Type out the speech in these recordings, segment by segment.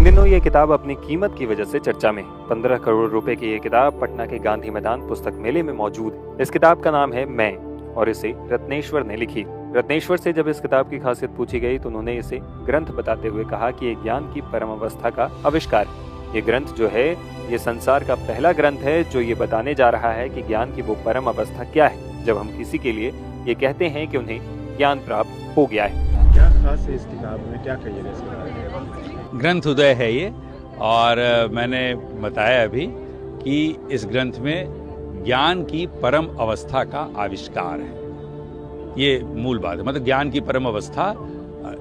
इन दिनों ये किताब अपनी कीमत की वजह से चर्चा में। 15 करोड़ रुपए की ये किताब पटना के गांधी मैदान पुस्तक मेले में मौजूद है। इस किताब का नाम है मैं और इसे रत्नेश्वर ने लिखी। रत्नेश्वर से जब इस किताब की खासियत पूछी गई तो उन्होंने इसे ग्रंथ बताते हुए कहा कि ये ज्ञान की परम अवस्था का आविष्कार है। ये ग्रंथ जो है ये संसार का पहला ग्रंथ है जो ये बताने जा रहा है कि ज्ञान की वो परम अवस्था क्या है जब हम किसी के लिए ये कहते हैं कि उन्हें ज्ञान प्राप्त हो गया है। क्या खास है इस किताब में, क्या कहिएगा इस किताब में? ग्रंथ उदय है ये, और मैंने बताया अभी कि इस ग्रंथ में ज्ञान की परम अवस्था का आविष्कार है। ये मूल बात है। मतलब ज्ञान की परम अवस्था,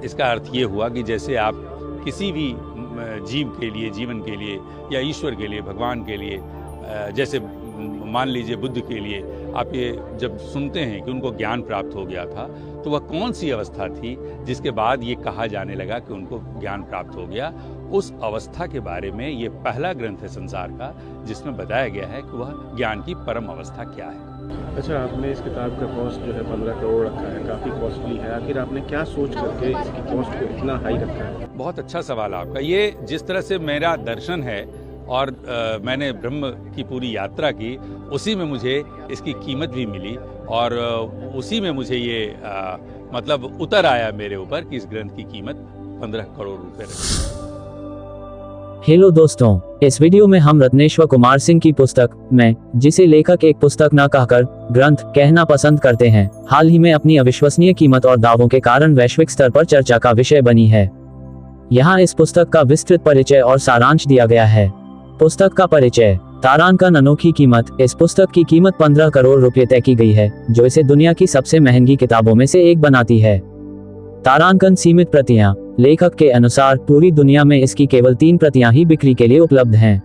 इसका अर्थ ये हुआ कि जैसे आप किसी भी जीव के लिए, जीवन के लिए या ईश्वर के लिए, भगवान के लिए, जैसे मान लीजिए बुद्ध के लिए, आप ये जब सुनते हैं कि उनको ज्ञान प्राप्त हो गया था तो वह कौन सी अवस्था थी जिसके बाद ये कहा जाने लगा कि उनको ज्ञान प्राप्त हो गया। उस अवस्था के बारे में ये पहला ग्रंथ है संसार का जिसमें बताया गया है कि वह ज्ञान की परम अवस्था क्या है। अच्छा, आपने इस किताब का कॉस्ट जो है 15 करोड़ रखा है, काफ़ी कॉस्टली है। आखिर आपने क्या सोच करके इसकी कॉस्ट को इतना हाई रखा है? बहुत अच्छा सवाल आपका। ये जिस तरह से मेरा दर्शन है और मैंने ब्रह्म की पूरी यात्रा की, उसी में मुझे इसकी कीमत भी मिली और उसी में मुझे ये मतलब उतर आया मेरे ऊपर कि इस ग्रंथ की कीमत 15 करोड़ रुपए रखी। हेलो दोस्तों, इस वीडियो में हम रत्नेश्वर कुमार सिंह की पुस्तक मैं, जिसे लेखक एक पुस्तक न कहकर ग्रंथ कहना पसंद करते हैं, हाल ही में अपनी अविश्वसनीय कीमत और दावों के कारण वैश्विक स्तर पर चर्चा का विषय बनी है। यहाँ इस पुस्तक का विस्तृत परिचय और सारांश दिया गया है। पुस्तक का परिचय। तारांकन अनोखी कीमत। इस पुस्तक की कीमत 15 करोड़ रुपए तय की गई है, जो इसे दुनिया की सबसे महंगी किताबों में से एक बनाती है। तारांकन सीमित प्रतियां। लेखक के अनुसार पूरी दुनिया में इसकी केवल 3 प्रतियां ही बिक्री के लिए उपलब्ध हैं।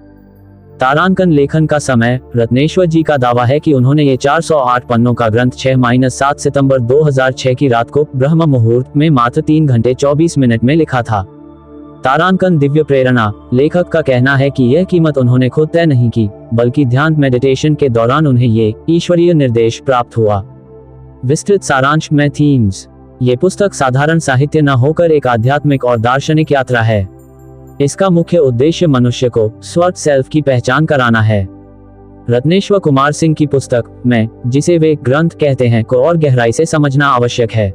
तारांकन लेखन का समय। रत्नेश्वर जी का दावा है कि उन्होंने ये 408 पन्नों का ग्रंथ 6-7 सितंबर 2006 की रात को ब्रह्म मुहूर्त में मात्र 3 घंटे 24 मिनट में लिखा था। तारांकन दिव्य प्रेरणा। लेखक का कहना है कि यह कीमत उन्होंने खुद तय नहीं की, बल्कि ध्यान मेडिटेशन के दौरान उन्हें ये ईश्वरीय निर्देश प्राप्त हुआ। विस्तृत सारांश में थीम्स। ये पुस्तक साधारण साहित्य न होकर एक आध्यात्मिक और दार्शनिक यात्रा है। इसका मुख्य उद्देश्य मनुष्य को स्वर्ग सेल्फ की पहचान कराना है। रत्नेश्वर कुमार सिंह की पुस्तक मैं, जिसे वे ग्रंथ कहते हैं, को और गहराई से समझना आवश्यक है।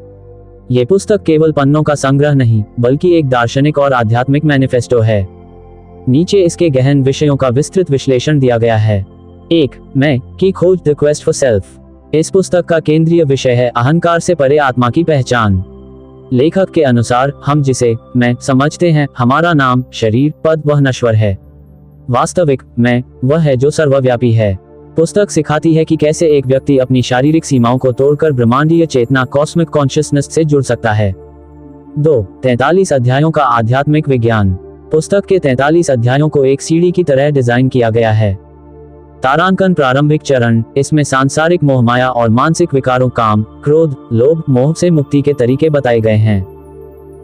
ये पुस्तक केवल पन्नों का संग्रह नहीं, बल्कि एक दार्शनिक और आध्यात्मिक मैनिफेस्टो है। नीचे इसके गहन विषयों का विस्तृत विश्लेषण दिया गया है। 1. मैं की खोज, द क्वेस्ट फॉर सेल्फ। इस पुस्तक का केंद्रीय विषय है अहंकार से परे आत्मा की पहचान। लेखक के अनुसार हम जिसे मैं समझते हैं, हमारा नाम, शरीर, पद, वह नश्वर है। वास्तविक मैं वह है जो सर्वव्यापी है। पुस्तक सिखाती है कि कैसे एक व्यक्ति अपनी शारीरिक सीमाओं को तोड़कर ब्रह्मांडीय चेतना, कॉस्मिक कॉन्शियसनेस से जुड़ सकता है। 2. 43 अध्यायों का आध्यात्मिक विज्ञान। पुस्तक के 43 अध्यायों को एक सीढ़ी की तरह डिजाइन किया गया है। तारांकन प्रारंभिक चरण। इसमें सांसारिक मोह, माया और मानसिक विकारों, काम, क्रोध, लोभ, मोह से मुक्ति के तरीके बताए गए हैं।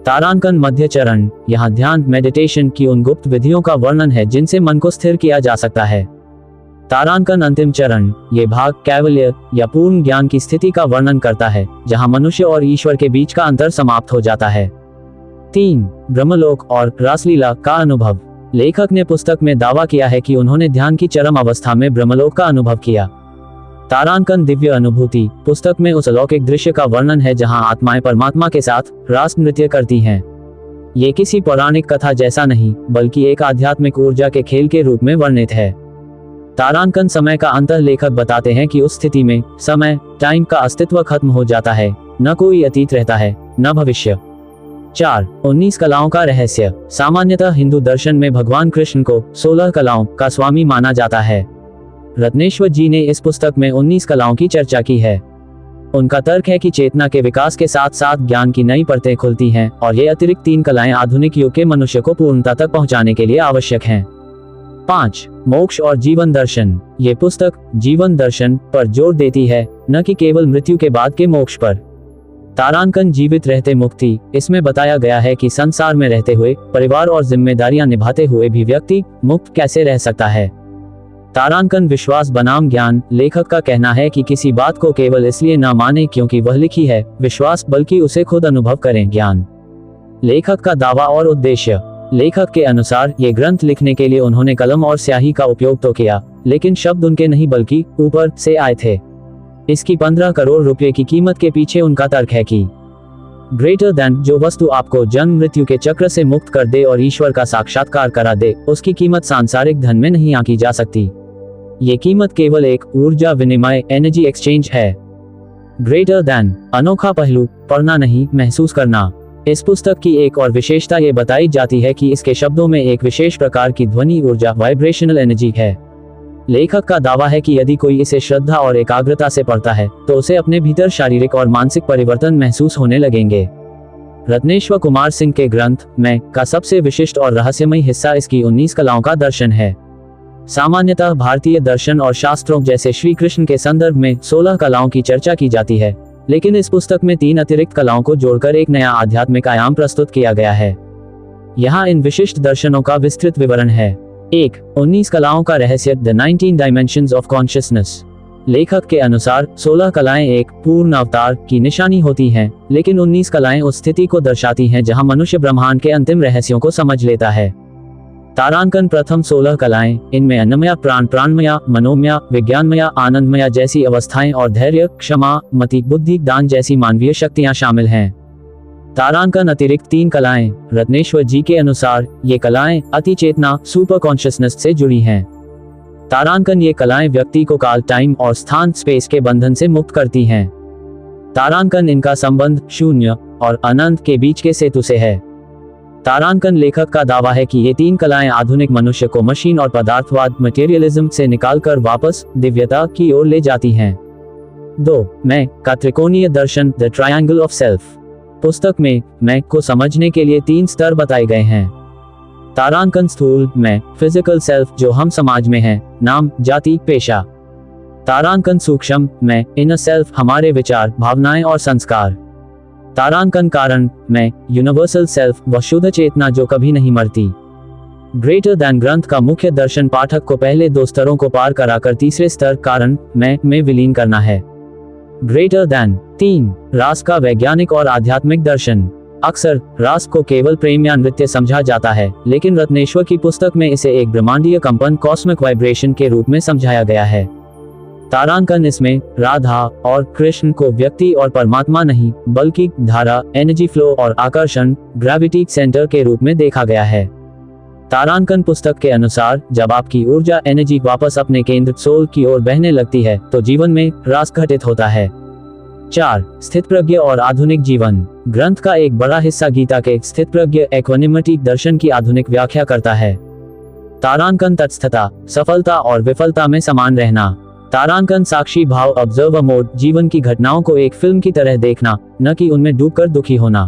तारांकन मध्य चरण। यहाँ ध्यान, मेडिटेशन की उन गुप्त विधियों का वर्णन है जिनसे मन को स्थिर किया जा सकता है। तारांकन अंतिम चरण। ये भाग कैवल्य या पूर्ण ज्ञान की स्थिति का वर्णन करता है, जहाँ मनुष्य और ईश्वर के बीच का अंतर समाप्त हो जाता है। 3. ब्रह्मलोक और रासलीला का अनुभव। लेखक ने पुस्तक में दावा किया है कि उन्होंने ध्यान की चरम अवस्था में ब्रह्मलोक का अनुभव किया। तारांकन दिव्य अनुभूति। पुस्तक में उस अलौकिक दृश्य का वर्णन है जहां आत्माएं परमात्मा के साथ रास नृत्य करती हैं। ये किसी पौराणिक कथा जैसा नहीं, बल्कि एक आध्यात्मिक ऊर्जा के खेल के रूप में वर्णित है। तारांकन समय का अंत। लेखक बताते हैं कि उस स्थिति में समय, टाइम का अस्तित्व खत्म हो जाता है। न कोई अतीत रहता है, न भविष्य। 4. 19 कलाओं का रहस्य। सामान्यतः हिंदू दर्शन में भगवान कृष्ण को 16 कलाओं का स्वामी माना जाता है। रत्नेश्वर जी ने इस पुस्तक में 19 कलाओं की चर्चा की है। उनका तर्क है कि चेतना के विकास के साथ साथ ज्ञान की नई परतें खुलती हैं और ये अतिरिक्त 3 कलाएं आधुनिक युग के मनुष्य को पूर्णता तक पहुंचाने के लिए आवश्यक हैं। 5. मोक्ष और जीवन दर्शन। ये पुस्तक जीवन दर्शन पर जोर देती है, न कि केवल मृत्यु के बाद के मोक्ष पर। तारांकन जीवित रहते मुक्ति। इसमें बताया गया है कि संसार में रहते हुए, परिवार और जिम्मेदारियां निभाते हुए भी व्यक्ति मुक्त कैसे रह सकता है। तारांकन विश्वास बनाम ज्ञान। लेखक का कहना है कि किसी बात को केवल इसलिए न माने क्योंकि वह लिखी है, विश्वास, बल्कि उसे खुद अनुभव करें, ज्ञान। लेखक का दावा और उद्देश्य। लेखक के अनुसार ये ग्रंथ लिखने के लिए उन्होंने कलम और स्याही का उपयोग तो किया, लेकिन शब्द उनके नहीं बल्कि ऊपर से आए थे। इसकी 15 करोड़ रुपए की कीमत के पीछे उनका तर्क है कि ग्रेटर देन, जो वस्तु आपको जन्म मृत्यु के चक्र से मुक्त कर दे और ईश्वर का साक्षात्कार करा दे, उसकी कीमत सांसारिक धन में नहीं आंकी जा सकती। ये कीमत केवल एक ऊर्जा विनिमय एनर्जी एक्सचेंज है। ग्रेटर देन, अनोखा पहलू, पढ़ना नहीं महसूस करना। इस पुस्तक की एक और विशेषता ये बताई जाती है कि इसके शब्दों में एक विशेष प्रकार की ध्वनि ऊर्जा वाइब्रेशनल एनर्जी है। लेखक का दावा है कि यदि कोई इसे श्रद्धा और एकाग्रता से पढ़ता है तो उसे अपने भीतर शारीरिक और मानसिक परिवर्तन महसूस होने लगेंगे। रत्नेश्वर कुमार सिंह के ग्रंथ मैं का सबसे विशिष्ट और रहस्यमय हिस्सा इसकी 19 कलाओं का दर्शन है। सामान्यतः भारतीय दर्शन और शास्त्रों जैसे श्री कृष्ण के संदर्भ में 16 कलाओं की चर्चा की जाती है, लेकिन इस पुस्तक में 3 अतिरिक्त कलाओं को जोड़कर एक नया आध्यात्मिक आयाम प्रस्तुत किया गया है। यहाँ इन विशिष्ट दर्शनों का विस्तृत विवरण है। 1. 19 कलाओं का रहस्य, द 19 डायमेंशंस ऑफ कॉन्शियसनेस। लेखक के अनुसार 16 कलाएं एक पूर्ण अवतार की निशानी होती हैं, लेकिन 19 कलाएं उस स्थिति को दर्शाती हैं जहां मनुष्य ब्रह्मांड के अंतिम रहस्यों को समझ लेता है। तारांकन प्रथम 16 कलाएं, इनमें अन्नमया, प्राणमया, मनोमया, विज्ञानमया, आनंदमया जैसी अवस्थाएं और धैर्य, क्षमा, मति, बुद्धि, दान जैसी मानवीय शक्तियां शामिल हैं। तारांकन अतिरिक्त 3 कलाएं, रत्नेश्वर जी के अनुसार ये कलाएं अति चेतना सुपर कॉन्शियसनेस से जुड़ी हैं। तारांकन ये कलाएं व्यक्ति को काल, टाइम और स्थान स्पेस के बंधन से मुक्त करती हैं। तारांकन इनका संबंध शून्य और अनंत के बीच के सेतु से है। तारांकन लेखक का दावा है कि ये 3 कलाएं आधुनिक मनुष्य को मशीन और पदार्थवाद मटेरियलिज्म से निकालकर वापस दिव्यता की ओर ले जाती हैं। 2. मैं का त्रिकोणीय दर्शन, द ट्रायंगल ऑफ सेल्फ। पुस्तक में मैं को समझने के लिए 3 स्तर बताए गए हैं। तारांकन स्थूल मैं, फिजिकल सेल्फ जो हम समाज में हैं, नाम, जाति, पेशा। तारांकन सूक्ष्म मैं, इनर सेल्फ हमारे विचार, भावनाएं और संस्कार। तारांकन कारण मैं, यूनिवर्सल सेल्फ व शुद्ध चेतना जो कभी नहीं मरती। ग्रेटर दैन ग्रंथ का मुख्य दर्शन पाठक को पहले 2 स्तरों को पार कराकर तीसरे स्तर कारण मैं में विलीन करना है। Greater than 3. रास का वैज्ञानिक और आध्यात्मिक दर्शन। अक्सर रास को केवल प्रेम या नृत्य समझा जाता है, लेकिन रत्नेश्वर की पुस्तक में इसे एक ब्रह्मांडीय कंपन, कॉस्मिक वाइब्रेशन के रूप में समझाया गया है। तारांकन इसमें राधा और कृष्ण को व्यक्ति और परमात्मा नहीं, बल्कि धारा, एनर्जी फ्लो और आकर्षण, ग्रेविटी सेंटर के रूप में देखा गया है। तारांकन पुस्तक के अनुसार जब आपकी ऊर्जा एनर्जी वापस अपने केंद्र सोल की ओर बहने लगती है तो जीवन में रास घटित होता है। 4. स्थितप्रज्ञ और आधुनिक जीवन। ग्रंथ का एक बड़ा हिस्सा गीता के स्थितप्रज्ञ इक्वानिमिटी दर्शन की आधुनिक व्याख्या करता है। तारांकन तटस्थता, सफलता और विफलता में समान रहना। तारांकन साक्षी भाव, ऑब्जर्वर मोड, जीवन की घटनाओं को एक फिल्म की तरह देखना, न कि उनमें डूबकर दुखी होना।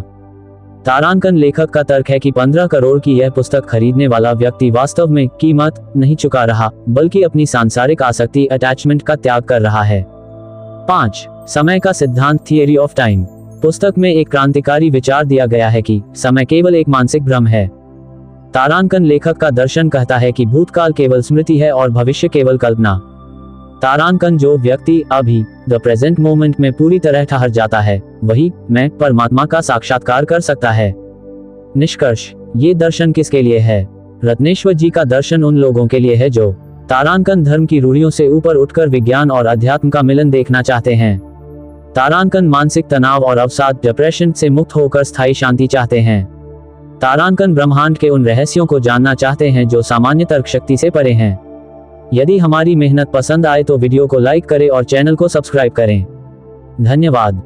तारांकन लेखक का तर्क है कि 15 करोड़ की यह पुस्तक खरीदने वाला व्यक्ति वास्तव में कीमत नहीं चुका रहा, बल्कि अपनी सांसारिक आसक्ति, अटैचमेंट का त्याग कर रहा है। 5. समय का सिद्धांत, थियरी ऑफ टाइम। पुस्तक में एक क्रांतिकारी विचार दिया गया है कि समय केवल एक मानसिक भ्रम है। तारांकन लेखक का दर्शन कहता है कि भूतकाल केवल स्मृति है और भविष्य केवल कल्पना। तारांकन जो व्यक्ति अभी द प्रेजेंट मोमेंट में पूरी तरह ठहर जाता है, वही मैं परमात्मा का साक्षात्कार कर सकता है। निष्कर्ष, ये दर्शन किसके लिए है? रत्नेश्वर जी का दर्शन उन लोगों के लिए है जो तारांकन धर्म की रूढ़ियों से ऊपर उठकर विज्ञान और अध्यात्म का मिलन देखना चाहते हैं। तारांकन मानसिक तनाव और अवसाद, डिप्रेशन से मुक्त होकर स्थायी शांति चाहते हैं। तारांकन ब्रह्मांड के उन रहस्यों को जानना चाहते हैं जो सामान्य तर्क शक्ति से परे हैं। यदि हमारी मेहनत पसंद आए तो वीडियो को लाइक करें और चैनल को सब्सक्राइब करें। धन्यवाद।